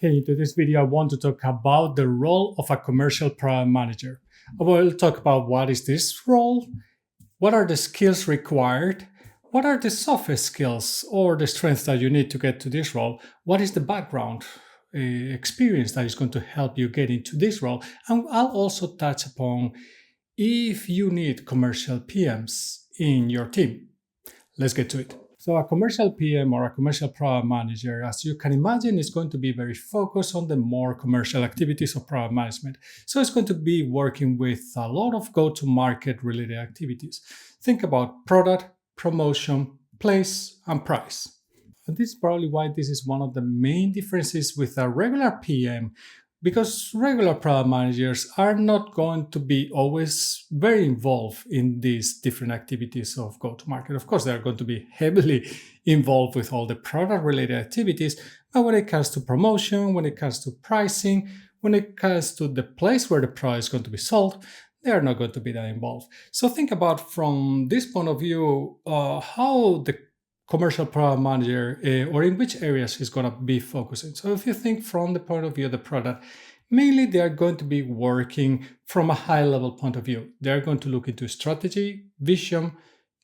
Hey, in this video, I want to talk about the role of a commercial product manager. I will talk about what is this role, what are the skills required, what are the soft skills or the strengths that you need to get to this role, what is the background experience that is going to help you get into this role, and I'll also touch upon if you need commercial PMs in your team. Let's get to it. So a commercial PM or a commercial product manager, as you can imagine, is going to be very focused on the more commercial activities of product management. So it's going to be working with a lot of go-to-market related activities. Think about product, promotion, place, and price. And this is probably why this is one of the main differences with a regular PM, because regular product managers are not going to be always very involved in these different activities of go-to-market. Of course, they're going to be heavily involved with all the product-related activities, but when it comes to promotion, when it comes to pricing, when it comes to the place where the product is going to be sold, they are not going to be that involved. So think about from this point of view, how the commercial product manager or in which areas he's going to be focusing. So if you think from the point of view of the product, mainly they are going to be working from a high level point of view. They're going to look into strategy, vision,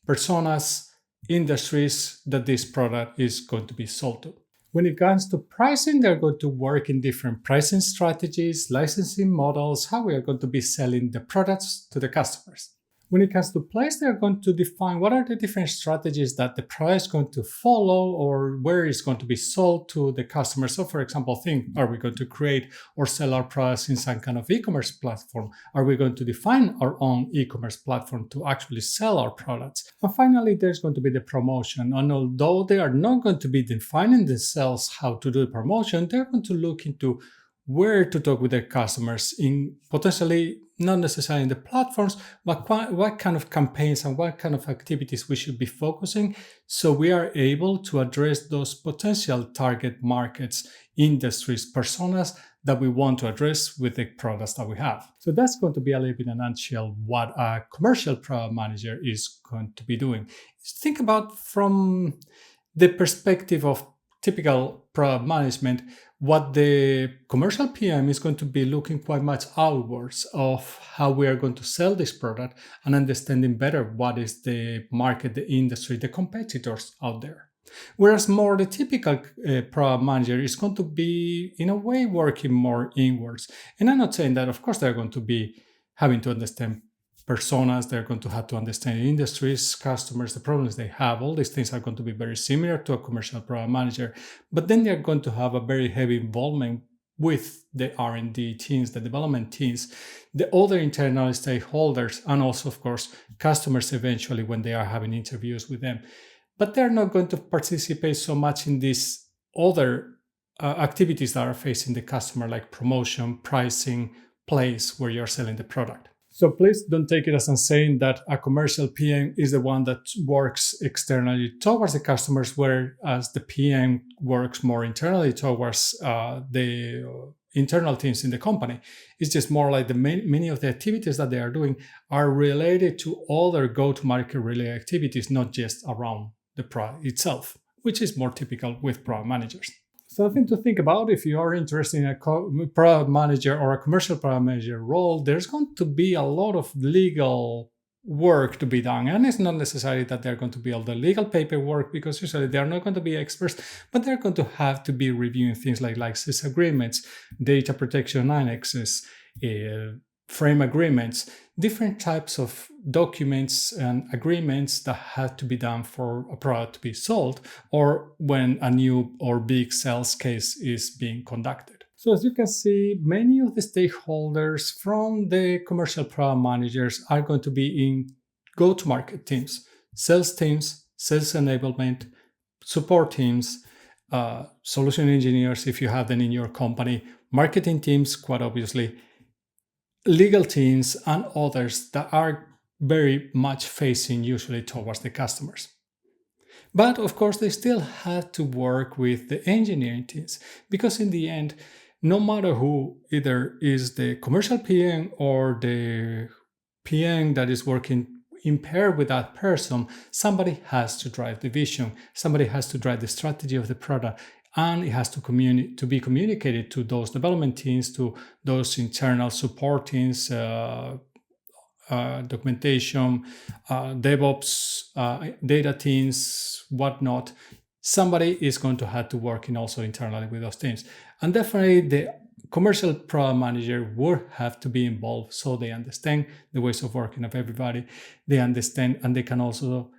personas, industries that this product is going to be sold to. When it comes to pricing, they're going to work in different pricing strategies, licensing models, how we are going to be selling the products to the customers. When it comes to place, they're going to define what are the different strategies that the product is going to follow or where it's going to be sold to the customer. So for example, are we going to create or sell our products in some kind of e-commerce platform? Are we going to define our own e-commerce platform to actually sell our products? And finally, there's going to be the promotion. And although they are not going to be defining themselves how to do the promotion, they're going to look into where to talk with their customers in potentially not necessarily in the platforms, but what kind of campaigns and what kind of activities we should be focusing so we are able to address those potential target markets, industries, personas that we want to address with the products that we have. So that's going to be a little bit in a nutshell what a commercial product manager is going to be doing. Think about from the perspective of typical product management, what the commercial PM is going to be looking quite much outwards of how we are going to sell this product and understanding better what is the market, the industry, the competitors out there. Whereas more the typical product manager is going to be, in a way, working more inwards. And I'm not saying that, of course, they're going to be having to understand personas, they're going to have to understand industries, customers, the problems they have. All these things are going to be very similar to a commercial product manager, but then they're going to have a very heavy involvement with the R&D teams, the development teams, the other internal stakeholders, and also, of course, customers eventually when they are having interviews with them. But they're not going to participate so much in these other activities that are facing the customer, like promotion, pricing, place where you're selling the product. So please don't take it as I'm saying that a commercial PM is the one that works externally towards the customers, whereas the PM works more internally towards the internal teams in the company. It's just more like many of the activities that they are doing are related to other go-to-market related activities, not just around the product itself, which is more typical with product managers. Something to think about if you are interested in a product manager or a commercial product manager role, there's going to be a lot of legal work to be done. And it's not necessarily that they're going to be all the legal paperwork, because usually they're not going to be experts, but they're going to have to be reviewing things like license agreements, data protection annexes, frame agreements, different types of documents and agreements that have to be done for a product to be sold or when a new or big sales case is being conducted. So as you can see, many of the stakeholders from the commercial product managers are going to be in go-to-market teams, sales enablement, support teams, solution engineers if you have them in your company, marketing teams, quite obviously, legal teams, and others that are very much facing usually towards the customers. But of course, they still have to work with the engineering teams, because in the end, no matter who either is the commercial PM or the PM that is working in pair with that person, somebody has to drive the vision, somebody has to drive the strategy of the product, and it has to be communicated to those development teams, to those internal support teams, documentation, DevOps, data teams, whatnot. Somebody is going to have to work in also internally with those teams, and definitely the commercial product manager would have to be involved so they understand the ways of working of everybody. They understand, and they can also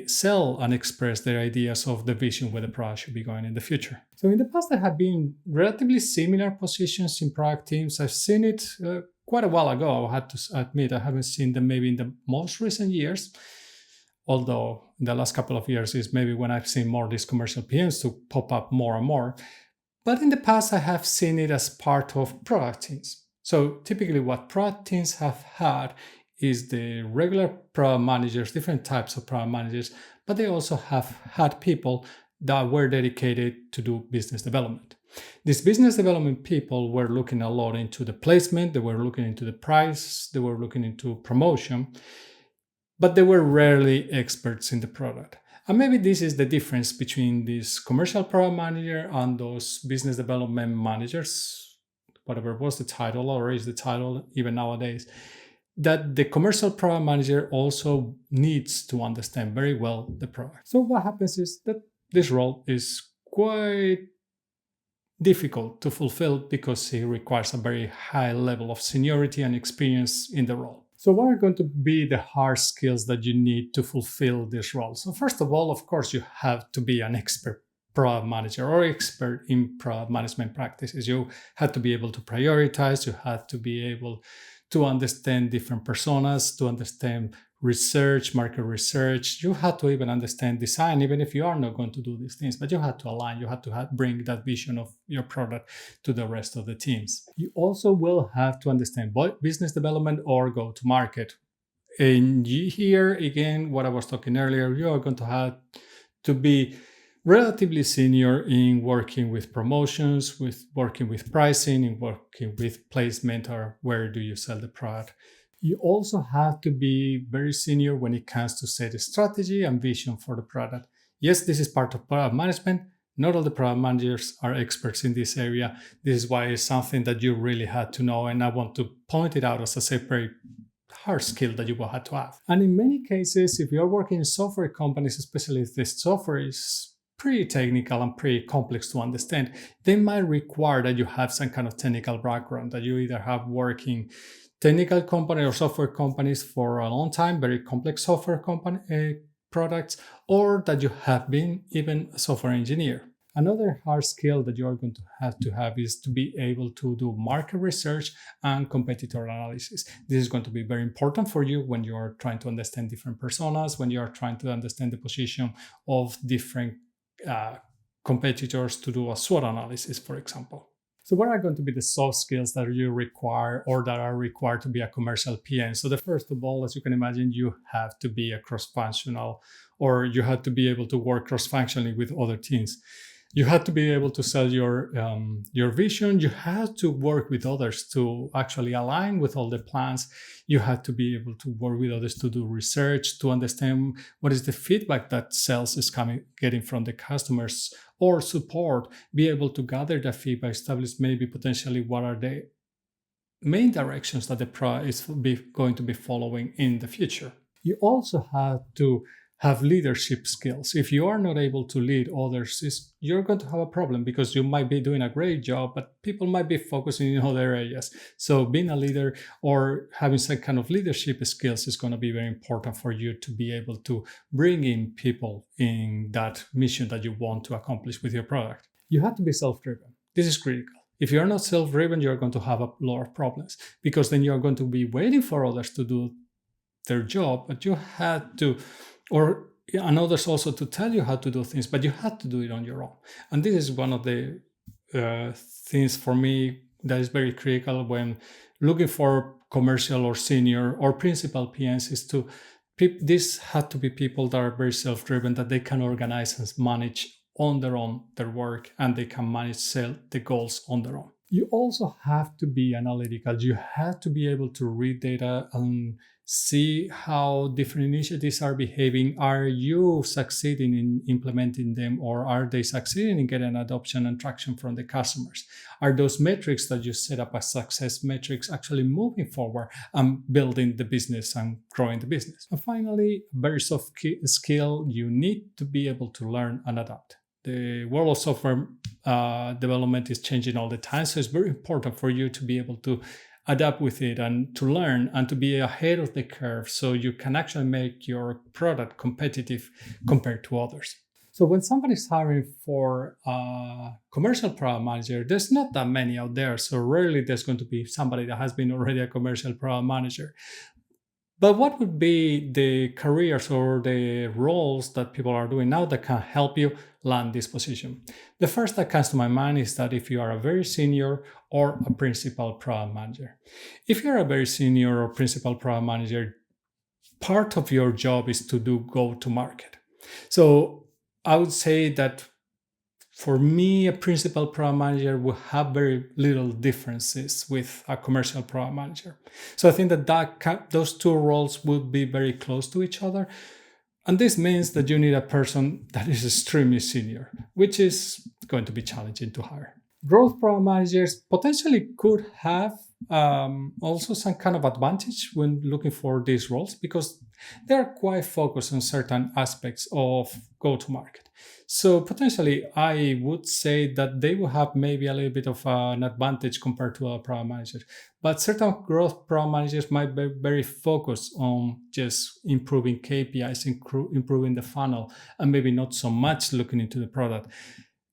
sell and express their ideas of the vision where the product should be going in the future. So in the past, there have been relatively similar positions in product teams. I've seen it quite a while ago. I had to admit I haven't seen them maybe in the most recent years, although in the last couple of years is maybe when I've seen more these commercial PMs to pop up more and more. But in the past, I have seen it as part of product teams. So typically what product teams have had is the regular product managers, different types of product managers, but they also have had people that were dedicated to do business development. These business development people were looking a lot into the placement, they were looking into the price, they were looking into promotion, but they were rarely experts in the product. And maybe this is the difference between this commercial product manager and those business development managers, whatever was the title or is the title even nowadays, that the commercial product manager also needs to understand very well the product. So what happens is that this role is quite difficult to fulfill because it requires a very high level of seniority and experience in the role. So what are going to be the hard skills that you need to fulfill this role? So first of all, of course, you have to be an expert product manager or expert in product management practices. You have to be able to prioritize, you have to be able to understand different personas, to understand research, market research. You have to even understand design, even if you are not going to do these things, but you have to align, you have to bring that vision of your product to the rest of the teams. You also will have to understand business development or go to market. And here, again, what I was talking earlier, you are going to have to be relatively senior in working with promotions, with working with pricing, in working with placement or where do you sell the product. You also have to be very senior when it comes to set a strategy and vision for the product. Yes, this is part of product management. Not all the product managers are experts in this area. This is why it's something that you really had to know, and I want to point it out as a separate hard skill that you will have to have. And in many cases, if you're working in software companies, especially if this software is pretty technical and pretty complex to understand, they might require that you have some kind of technical background, that you either have working technical company or software companies for a long time, very complex software company products, or that you have been even a software engineer. Another hard skill that you're going to have is to be able to do market research and competitor analysis. This is going to be very important for you when you're trying to understand different personas, when you're trying to understand the position of different competitors to do a SWOT analysis, for example. So what are going to be the soft skills that you require or that are required to be a commercial PM? So the first of all, as you can imagine, you have to be a cross-functional, or you have to be able to work cross-functionally with other teams. You have to be able to sell your vision. You have to work with others to actually align with all the plans. You have to be able to work with others to do research, to understand what is the feedback that sales is getting from the customers or support, be able to gather that feedback, establish maybe potentially what are the main directions that the product is going to be following in the future. You also have to have leadership skills. If you are not able to lead others, you're going to have a problem because you might be doing a great job, but people might be focusing in other areas. So being a leader or having some kind of leadership skills is going to be very important for you to be able to bring in people in that mission that you want to accomplish with your product. You have to be self-driven. This is critical. If you're not self-driven, you're going to have a lot of problems because then you're going to be waiting for others to do their job, but you had to, and others also to tell you how to do things, but you had to do it on your own. And this is one of the things for me that is very critical when looking for commercial or senior or principal PMs is this had to be people that are very self-driven, that they can organize and manage on their own their work, and they can sell the goals on their own. You also have to be analytical. You have to be able to read data and see how different initiatives are behaving. Are you succeeding in implementing them, or are they succeeding in getting adoption and traction from the customers? Are those metrics that you set up as success metrics actually moving forward and building the business and growing the business? And finally, a very soft skill you need to be able to learn and adapt. The world of software development is changing all the time, so it's very important for you to be able to adapt with it and to learn and to be ahead of the curve so you can actually make your product competitive compared to others. So when somebody's hiring for a commercial product manager, there's not that many out there. So rarely there's going to be somebody that has been already a commercial product manager. But what would be the careers or the roles that people are doing now that can help you land this position? The first that comes to my mind is that if you are a very senior or a principal product manager. If you're a very senior or principal product manager, part of your job is to do go-to-market. So I would say that for me, a principal product manager will have very little differences with a commercial product manager. So I think that those two roles would be very close to each other. And this means that you need a person that is extremely senior, which is going to be challenging to hire. Growth product managers potentially could have also some kind of advantage when looking for these roles because they're quite focused on certain aspects of go-to-market. So potentially, I would say that they will have maybe a little bit of an advantage compared to other product managers. But certain growth product managers might be very focused on just improving KPIs, improving the funnel, and maybe not so much looking into the product.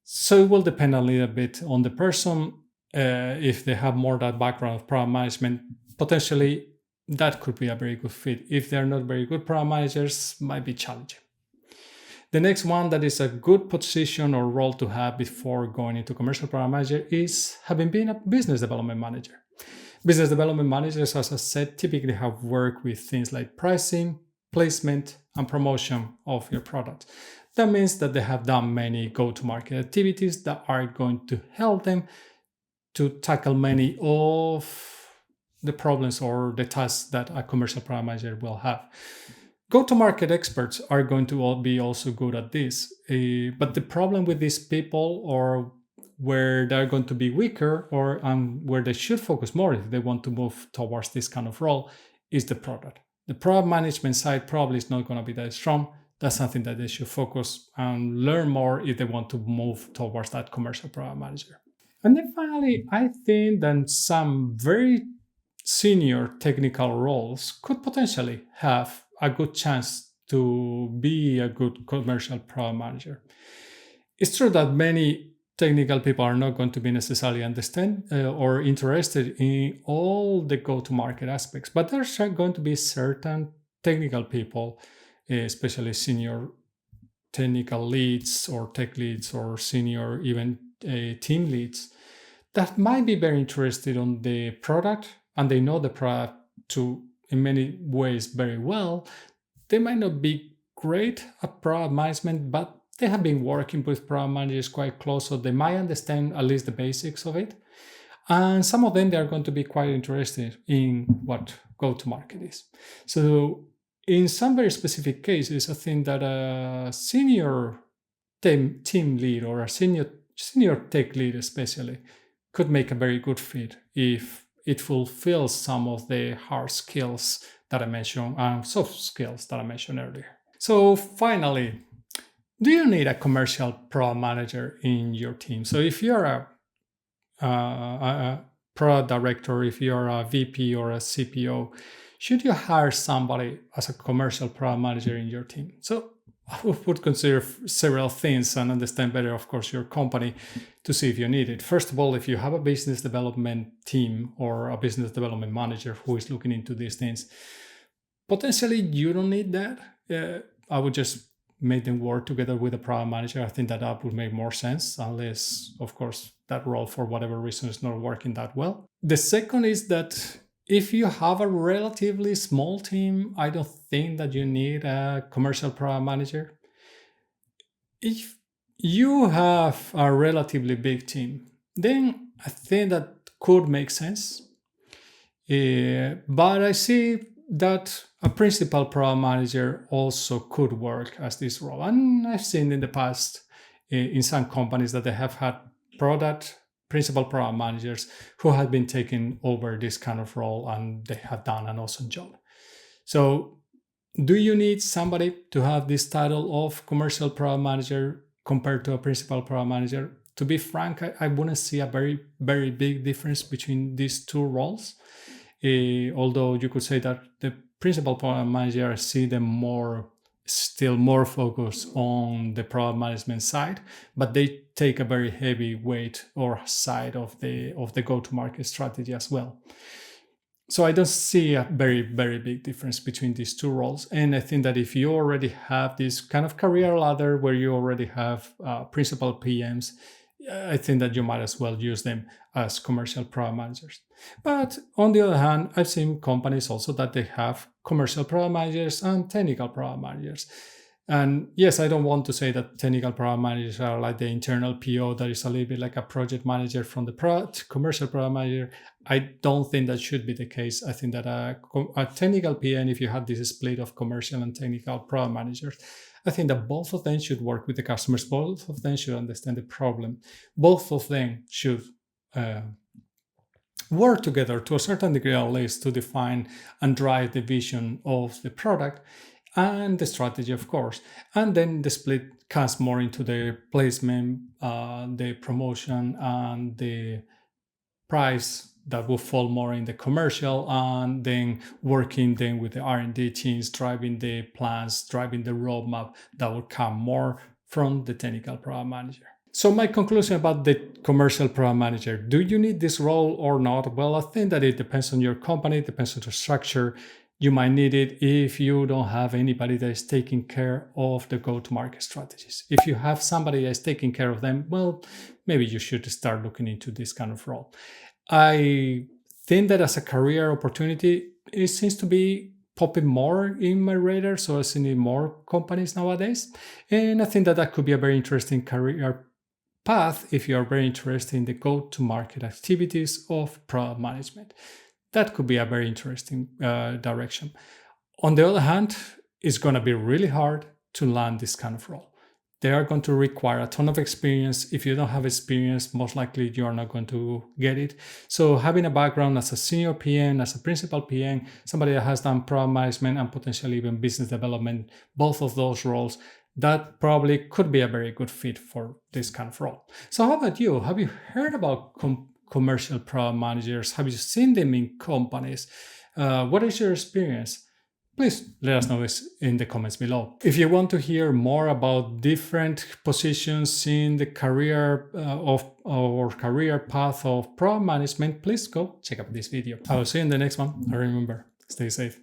So it will depend a little bit on the person. If they have more that background of product management, potentially that could be a very good fit. If they're not very good product managers, might be challenging. The next one that is a good position or role to have before going into commercial product manager is having been a business development manager. Business development managers, as I said, typically have worked with things like pricing, placement, and promotion of your product. That means that they have done many go-to-market activities that are going to help them to tackle many of the problems or the tasks that a commercial product manager will have. Go-to-market experts are going to be also good at this. But the problem with these people, or where they're going to be weaker, or where they should focus more if they want to move towards this kind of role, is the product. The product management side probably is not going to be that strong. That's something that they should focus and learn more if they want to move towards that commercial product manager. And then finally, I think that some very senior technical roles could potentially have a good chance to be a good commercial product manager. It's true that many technical people are not going to be necessarily understand or interested in all the go-to-market aspects, but there's going to be certain technical people, especially senior technical leads or tech leads or senior even team leads, that might be very interested on the product, and they know the product in many ways very well. They might not be great at product management, but they have been working with product managers quite close, so they might understand at least the basics of it. And some of them, they are going to be quite interested in what go-to-market is. So in some very specific cases, I think that a senior team lead or a senior tech lead especially could make a very good fit if it fulfills some of the hard skills that I mentioned and soft skills that I mentioned earlier. So finally, do you need a commercial product manager in your team? So if you're a product director, if you're a VP or a CPO, should you hire somebody as a commercial product manager in your team? So I would consider several things and understand better, of course, your company to see if you need it. First of all, if you have a business development team or a business development manager who is looking into these things, potentially you don't need that. I would just make them work together with a product manager. I think that would make more sense, unless, of course, that role for whatever reason is not working that well. The second is that if you have a relatively small team, I don't think that you need a commercial product manager. If you have a relatively big team, then I think that could make sense. But I see that a principal product manager also could work as this role. And I've seen in the past in some companies that they have had principal product managers who have been taking over this kind of role, and they have done an awesome job. So do you need somebody to have this title of commercial product manager compared to a principal product manager? To be frank, I wouldn't see a very, very big difference between these two roles. Although you could say that the principal product manager, I see them still more focused on the product management side, but they take a very heavy weight or side of the go-to-market strategy as well. So I don't see a very, very big difference between these two roles. And I think that if you already have this kind of career ladder where you already have principal PMs, I think that you might as well use them as commercial product managers. But on the other hand, I've seen companies also that they have commercial product managers and technical product managers. And yes, I don't want to say that technical product managers are like the internal PO that is a little bit like a project manager from the commercial product manager. I don't think that should be the case. I think that a technical PM, if you have this split of commercial and technical product managers, I think that both of them should work with the customers. Both of them should understand the problem. Both of them should work together to a certain degree at least to define and drive the vision of the product and the strategy, of course. And then the split comes more into the placement, the promotion, and the price that will fall more in the commercial, and then working then with the R&D teams, driving the plans, driving the roadmap that will come more from the technical product manager. So my conclusion about the commercial product manager, do you need this role or not? Well, I think that it depends on your company, it depends on the structure. You might need it if you don't have anybody that is taking care of the go-to-market strategies. If you have somebody that is taking care of them, well, maybe you should start looking into this kind of role. I think that as a career opportunity, it seems to be popping more in my radar, so I've seen it in more companies nowadays. And I think that that could be a very interesting career path if you are very interested in the go-to-market activities of product management. That could be a very interesting direction. On the other hand, it's going to be really hard to land this kind of role. They are going to require a ton of experience. If you don't have experience, most likely you are not going to get it. So having a background as a senior PM, as a principal PM, somebody that has done product management and potentially even business development, both of those roles, that probably could be a very good fit for this kind of role. So how about you? Have you heard about commercial product managers? Have you seen them in companies? What is your experience? Please let us know this in the comments below. If you want to hear more about different positions in the career career path of product management, please go check out this video. I will see you in the next one. And remember, stay safe.